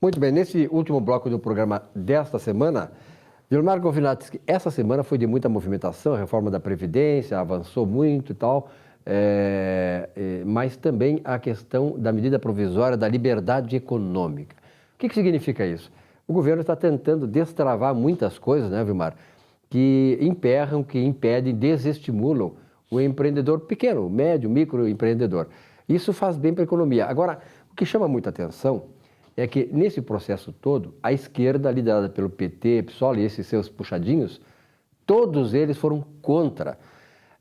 Muito bem, nesse último bloco do programa desta semana, Vilmar Govinatski, essa semana foi de muita movimentação, a reforma da Previdência avançou muito e tal, mas também a questão da medida provisória da liberdade econômica. O que significa isso? O governo está tentando destravar muitas coisas, né, Vilmar, que emperram, que impedem, desestimulam o empreendedor pequeno, o médio, microempreendedor. Isso faz bem para a economia. Agora, o que chama muita atenção é que nesse processo todo, a esquerda, liderada pelo PT, PSOL e esses seus puxadinhos, todos eles foram contra.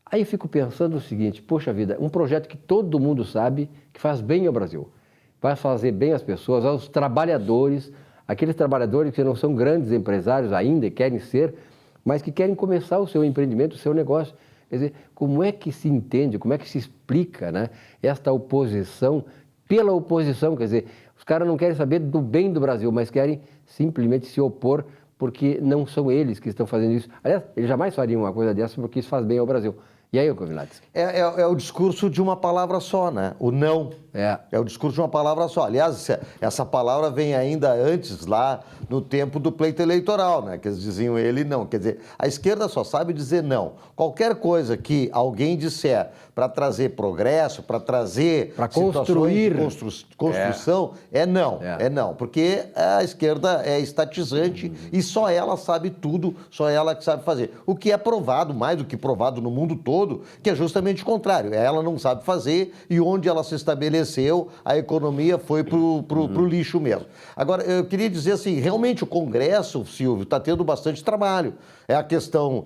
Aí eu fico pensando o seguinte, poxa vida, um projeto que todo mundo sabe que faz bem ao Brasil, vai fazer bem às pessoas, aos trabalhadores, aqueles trabalhadores que não são grandes empresários ainda e querem ser, mas que querem começar o seu empreendimento, o seu negócio. Quer dizer, como é que se entende, como é que se explica, né, esta oposição pela oposição? Quer dizer, os caras não querem saber do bem do Brasil, mas querem simplesmente se opor porque não são eles que estão fazendo isso. Aliás, eles jamais fariam uma coisa dessa porque isso faz bem ao Brasil. E aí, Govinatski? É o discurso de uma palavra só, né? O não. É o discurso de uma palavra só. Aliás, essa palavra vem ainda antes, lá no tempo do pleito eleitoral, né? Que eles diziam ele não. Quer dizer, a esquerda só sabe dizer não. Qualquer coisa que alguém disser para trazer progresso, para trazer construir construção, é não. É não. Porque a esquerda é estatizante e só ela sabe tudo, só ela que sabe fazer. O que é provado, mais do que provado no mundo todo, que é justamente o contrário. Ela não sabe fazer e onde ela se estabeleceu, a economia foi pro lixo mesmo. Agora, eu queria dizer assim, realmente o Congresso, Silvio, está tendo bastante trabalho. É a questão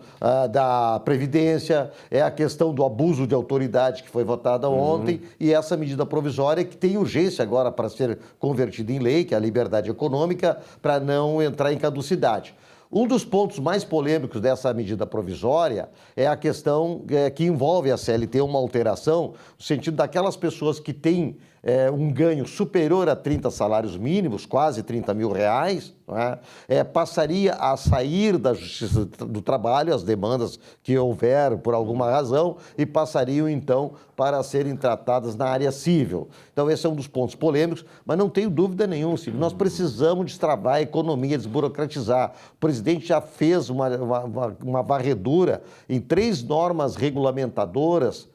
da Previdência, é a questão do abuso de autoridade que foi votada ontem e essa medida provisória que tem urgência agora para ser convertida em lei, que é a liberdade econômica, para não entrar em caducidade. Um dos pontos mais polêmicos dessa medida provisória é a questão que envolve a CLT, uma alteração, no sentido daquelas pessoas que têm um ganho superior a 30 salários mínimos, quase 30 mil reais, passaria a sair da Justiça do Trabalho, as demandas que houver por alguma razão, e passariam então para serem tratadas na área civil. Então esse é um dos pontos polêmicos, mas não tenho dúvida nenhuma, Silvio, nós precisamos destravar a economia, desburocratizar. O presidente já fez uma varredura em 3 normas regulamentadoras,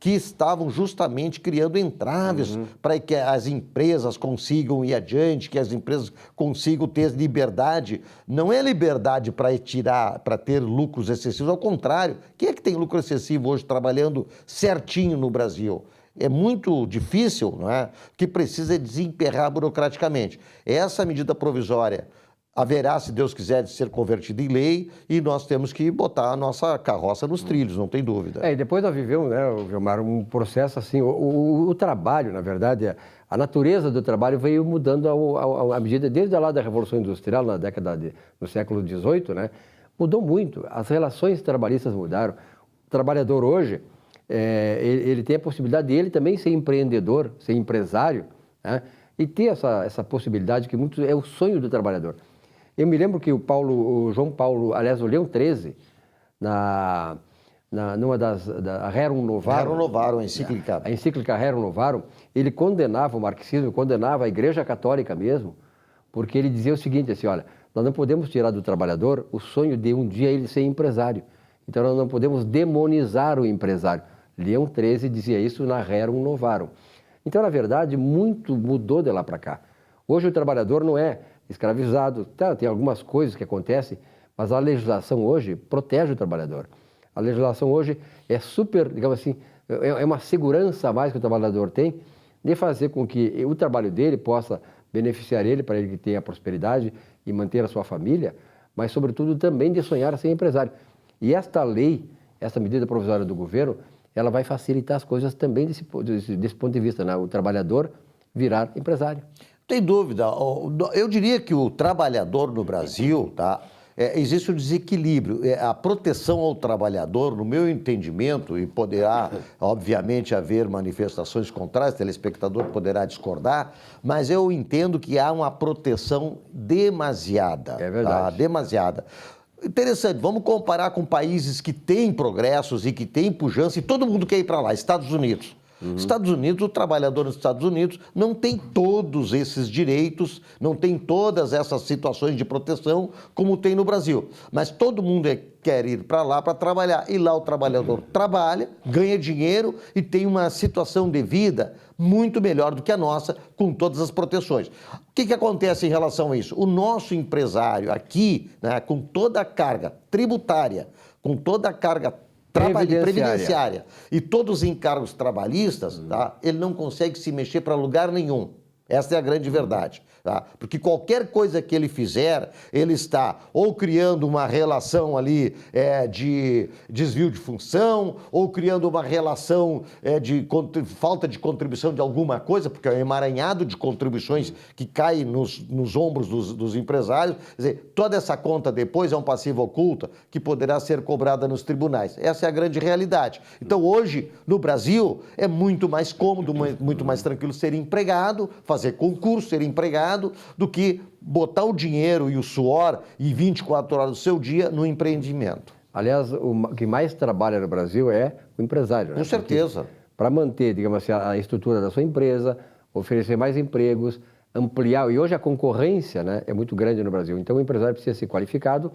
que estavam justamente criando entraves para que as empresas consigam ir adiante, que as empresas consigam ter liberdade. Não é liberdade para ter lucros excessivos, ao contrário. Quem é que tem lucro excessivo hoje trabalhando certinho no Brasil? É muito difícil, que precisa desemperrar burocraticamente. Essa medida provisória haverá, se Deus quiser, de ser convertida em lei e nós temos que botar a nossa carroça nos trilhos, não tem dúvida. E depois nós vivemos, né, Vilmar, um processo assim, o trabalho, na verdade, a natureza do trabalho veio mudando à medida, desde lá da Revolução Industrial, no século XVIII, né, mudou muito, as relações trabalhistas mudaram. O trabalhador hoje, ele tem a possibilidade de ele também ser empreendedor, ser empresário, né, e ter essa possibilidade que é o sonho do trabalhador. Eu me lembro que o João Paulo, aliás, o Leão XIII, numa da Rerum Novarum... Rerum Novarum, a encíclica. A encíclica Rerum Novarum, ele condenava o marxismo, condenava a Igreja Católica mesmo, porque ele dizia o seguinte, assim, olha, nós não podemos tirar do trabalhador o sonho de um dia ele ser empresário. Então nós não podemos demonizar o empresário. Leão XIII dizia isso na Rerum Novarum. Então, na verdade, muito mudou de lá para cá. Hoje o trabalhador não é escravizado, tem algumas coisas que acontecem, mas a legislação hoje protege o trabalhador. A legislação hoje é super, digamos assim, é uma segurança a mais que o trabalhador tem de fazer com que o trabalho dele possa beneficiar ele, para ele que tenha prosperidade e manter a sua família, mas, sobretudo, também de sonhar ser empresário. E esta lei, essa medida provisória do governo, ela vai facilitar as coisas também desse ponto de vista, né? O trabalhador virar empresário. Tem dúvida. Eu diria que o trabalhador no Brasil, existe um desequilíbrio. A proteção ao trabalhador, no meu entendimento, e poderá, obviamente, haver manifestações contrárias, o telespectador poderá discordar, mas eu entendo que há uma proteção demasiada. É verdade. Demasiada. Interessante, vamos comparar com países que têm progressos e que têm pujança e todo mundo quer ir para lá, Estados Unidos. Estados Unidos, o trabalhador nos Estados Unidos não tem todos esses direitos, não tem todas essas situações de proteção como tem no Brasil. Mas todo mundo quer ir para lá para trabalhar. E lá o trabalhador trabalha, ganha dinheiro e tem uma situação de vida muito melhor do que a nossa, com todas as proteções. O que acontece em relação a isso? O nosso empresário aqui, né, com toda a carga tributária, com toda a carga previdenciária e todos os encargos trabalhistas, tá, ele não consegue se mexer para lugar nenhum. Essa é a grande verdade. Tá? Porque qualquer coisa que ele fizer, ele está ou criando uma relação ali de desvio de função, ou criando uma relação de falta de contribuição de alguma coisa, porque é um emaranhado de contribuições que cai nos ombros dos empresários. Quer dizer, toda essa conta depois é um passivo oculto que poderá ser cobrada nos tribunais. Essa é a grande realidade. Então, hoje, no Brasil, é muito mais cômodo, muito mais tranquilo ser empregado, fazer concurso, ser empregado, do que botar o dinheiro e o suor e 24 horas do seu dia no empreendimento. Aliás, o que mais trabalha no Brasil é o empresário. Com certeza. Para manter, digamos assim, a estrutura da sua empresa, oferecer mais empregos, ampliar. E hoje a concorrência, né, é muito grande no Brasil. Então o empresário precisa ser qualificado,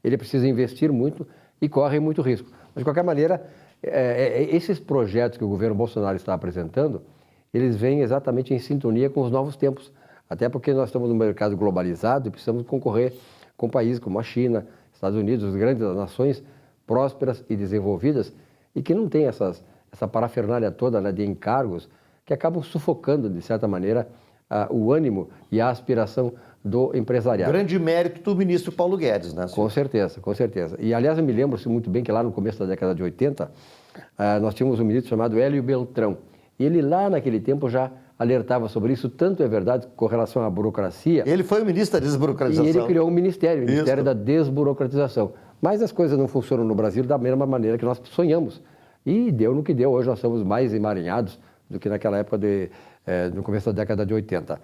ele precisa investir muito e corre muito risco. Mas, de qualquer maneira, esses projetos que o governo Bolsonaro está apresentando, eles vêm exatamente em sintonia com os novos tempos. Até porque nós estamos num mercado globalizado e precisamos concorrer com países como a China, Estados Unidos, as grandes nações prósperas e desenvolvidas e que não têm essa parafernália toda, né, de encargos que acabam sufocando, de certa maneira, o ânimo e a aspiração do empresariado. Grande mérito do ministro Paulo Guedes, né? Com certeza, com certeza. E, aliás, eu me lembro muito bem que lá no começo da década de 80, nós tínhamos um ministro chamado Hélio Beltrão. E ele lá naquele tempo já alertava sobre isso, tanto é verdade com relação à burocracia. Ele foi o ministro da desburocratização. E ele criou um ministério, o Ministério da Desburocratização. Mas as coisas não funcionam no Brasil da mesma maneira que nós sonhamos. E deu no que deu. Hoje nós somos mais emaranhados do que naquela época, no começo da década de 80.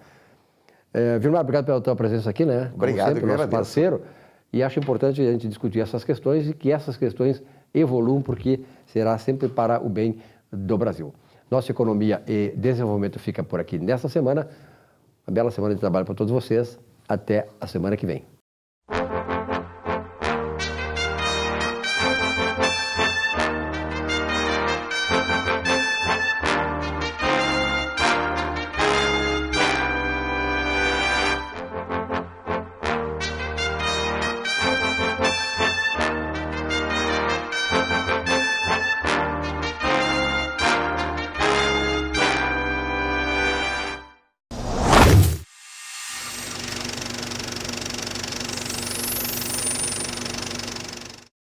Vilmar, obrigado pela tua presença aqui, né? Obrigado, sempre, nosso parceiro. E acho importante a gente discutir essas questões e que essas questões evoluam, porque será sempre para o bem do Brasil. Nossa Economia e Desenvolvimento fica por aqui nesta semana. Uma bela semana de trabalho para todos vocês. Até a semana que vem.